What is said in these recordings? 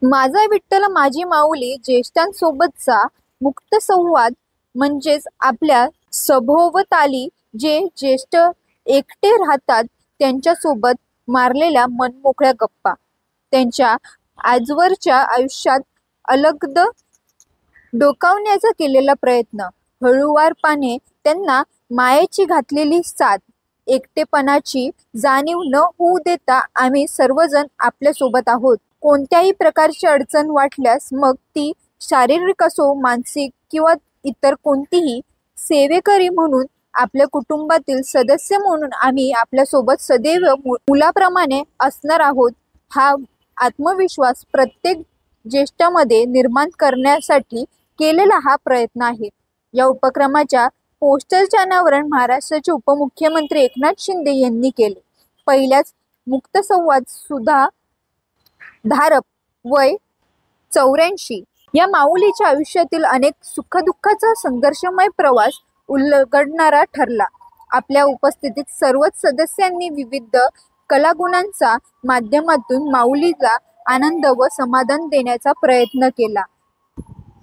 माझा विठ्ठल माझी माऊली ज्येष्ठांसोबतचा मुक्त संवाद म्हणजेच आपल्या सभोवताली जे ज्येष्ठ एकटे राहतात त्यांच्यासोबत मारलेल्या मनमोकळ्या गप्पा, त्यांच्या आजवरच्या आयुष्यात अलगद डोकावण्याचा केलेला प्रयत्न, हळूवारपणे त्यांना मायेची घातलेली साथ, एकटेपणाची जाणीव न होऊ देता आम्ही सर्वजण आपल्यासोबत आहोत. कोणत्याही प्रकारची अडचण वाटल्यास मग ती शारीरिक असो, मानसिक किंवा इतर कोणतीही, सेवेकरी म्हणून आपल्या कुटुंबातील सदस्य म्हणून आम्ही आपल्यासोबत सदैव मुलाप्रमाणे असणार आहोत हा आत्मविश्वास प्रत्येक ज्येष्ठामध्ये निर्माण करण्यासाठी केलेला हा प्रयत्न आहे. या उपक्रमाच्या पोस्टरचे अनावरण महाराष्ट्राचे उपमुख्यमंत्री एकनाथ शिंदे यांनी केले. पहिल्याच मुक्त संवाद सुधा धारप वय 84 या माऊलीच्या आयुष्यातील अनेक सुखदुःखाचा संघर्षमय प्रवास उलगडणारा ठरला. आपल्या उपस्थितीत सर्वच सदस्यांनी विविध कलागुणांचा माध्यमातून माऊलीला आनंद व समाधान देण्याचा प्रयत्न केला.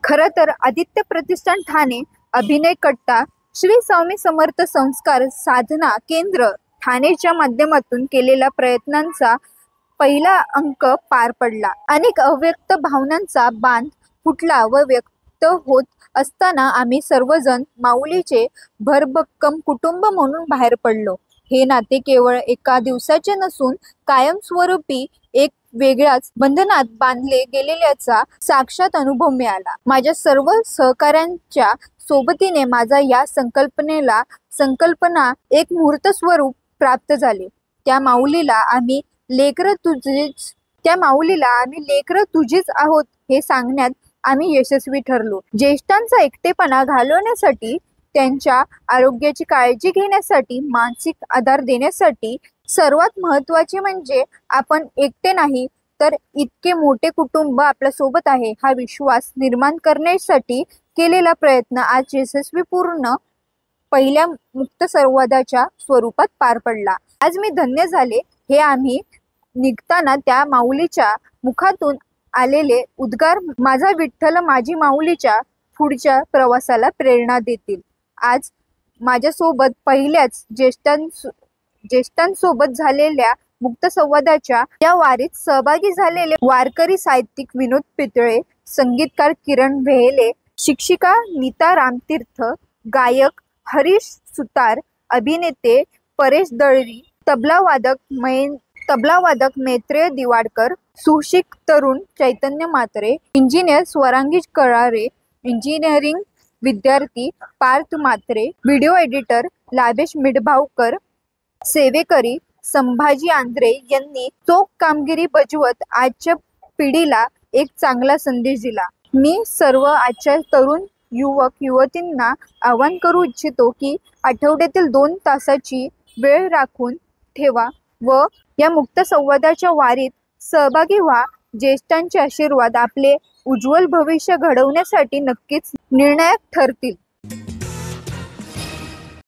खरं तर आदित्य प्रतिष्ठान ठाणे, अभिनय कट्टा, श्री स्वामी समर्थ संस्कार साधना केंद्र ठाणेच्या माध्यमातून केलेल्या प्रयत्नांचा पहिला अंक पार पडला. अनेक अव्यक्त भावनांचा बांध फुटला व व्यक्त होत असताना आम्ही सर्वजण माऊलीचे भरभक्कम कुटुंब म्हणून बाहेर पडलो. हे नाते केवळ एका दिवसाचे नसून कायमस्वरूपी एक वेगळ्याच बंधनात बांधले गेलेल्याचा साक्षात अनुभव मिळाला. माझ्या सर्व सहकाऱ्यांच्या सोबतीने माझा या संकल्पना एक मूर्त स्वरूप प्राप्त झाले. त्या माऊलीला आम्ही लेकरं तुझीच आहोत हे सांगण्यात आम्ही यशस्वी ठरलो. ज्येष्ठांचा एकटेपणा घालवण्यासाठी, त्यांच्या आरोग्याची काळजी घेण्यासाठी, मानसिक आधार देण्यासाठी, सर्वात महत्त्वाचे म्हणजे आपण एकटे नाही तर इतके मोठे कुटुंब आपल्या सोबत आहे हा विश्वास निर्माण करण्यासाठी केलेला प्रयत्न आज यशस्वीपूर्ण पहिल्या मुक्त संवादाच्या स्वरूपात पार पडला. आज मी धन्य झाले. हे आम्ही निघताना त्या माऊलीच्या मुखातून आलेले उद्गार माझा विठ्ठल माझी माऊलीच्या पुढच्या प्रवासाला प्रेरणा देतील. आज माझ्यासोबत पहिल्याच ज्येष्ठांसोबत झालेल्या मुक्त संवादाच्या या वारीत सहभागी झालेले वारकरी साहित्यिक विनोद पितळे, संगीतकार किरण वेहेले, शिक्षिका नीता रामतीर्थ, गायक हरीश सुतार, अभिनेते परेश दळवी, तबलावादक मैत्रेय दिवाडकर, सुशिक तरुण चैतन्य म्हात्रे, इंजिनियर स्वरांगी कळारे, इंजिनिअरिंग विद्यार्थी पार्थ म्हात्रे, व्हिडिओ एडिटर लाभेश मिडभावकर, सेवेकरी संभाजी आंद्रे यांनी चोख कामगिरी बजावत आजच्या पिढीला एक चांगला संदेश दिला. मी सर्व आजच्या तरुण युवक युवतींना आवाहन करू इच्छितो की आठवड्यातील 2 तासाची वेळ राखून ठेवा व या मुक्त संवादाच्या वारीत सहभागी व्हा. ज्येष्ठांचे आशीर्वाद आपले उज्ज्वल भविष्य घडवण्यासाठी नक्कीच निर्णायक ठरतील.